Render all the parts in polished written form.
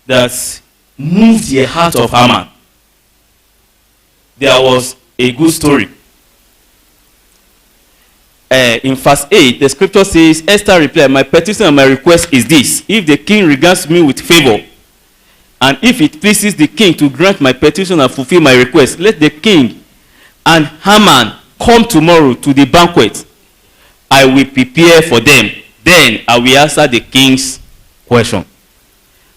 that moved the heart of Haman. There was a good story. In verse 8, the scripture says, Esther replied, my petition and my request is this: if the king regards me with favor, and if it pleases the king to grant my petition and fulfill my request, let the king and Haman come tomorrow to the banquet. I will prepare for them. Then I will answer the king's question.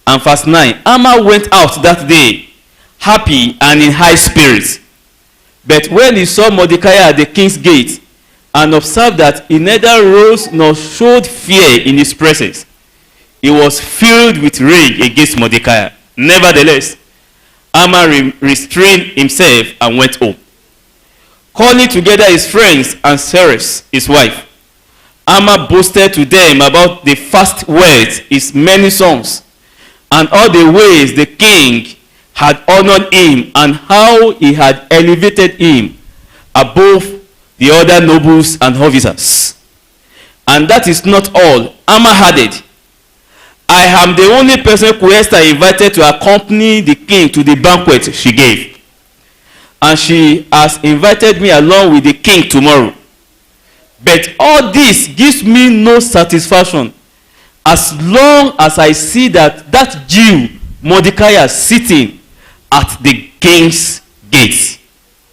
And verse 9, Haman went out that day, happy and in high spirits. But when he saw Mordecai at the king's gate, and observed that he neither rose nor showed fear in his presence, he was filled with rage against Mordecai. Nevertheless, Haman restrained himself and went home. Calling together his friends and Zeresh, his wife, Haman boasted to them about the vast wealth, his many sons, and all the ways the king had honored him, and how he had elevated him above the other nobles and officers. And that is not all. Haman added, I am the only person who Esther invited to accompany the king to the banquet she gave. And she has invited me along with the king tomorrow. But all this gives me no satisfaction as long as I see that Jew Mordecai sitting at the king's gate.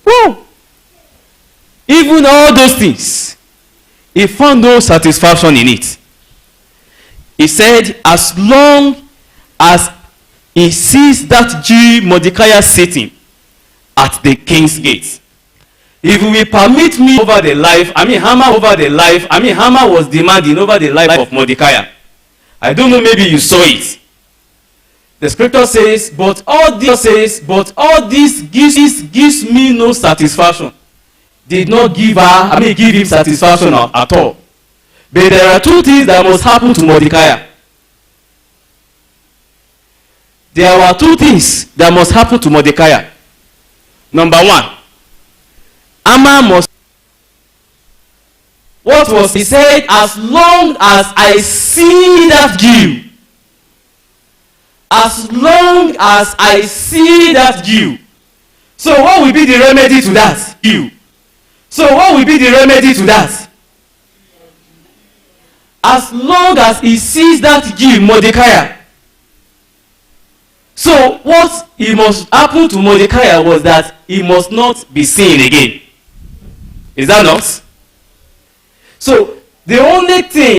Whoa! Even all those things, he found no satisfaction in it. He said, as long as he sees that Jew Mordecai sitting at the king's gate, if you will permit me over the life, Haman was demanding over the life of Mordecai. I don't know, maybe you saw it. The scripture says, but all this gives me no satisfaction. Did not give him satisfaction at all. But there are two things that must happen to Mordecai. There were two things that must happen to Mordecai. Number one, Haman must. What was he said? As long as I see that Jew. As long as I see that Jew. So what will be the remedy to that Jew? So what will be the remedy to that? As long as he sees that Jew, Mordecai. So what he must happen to Mordecai was that he must not be seen again. Is that not? So the only thing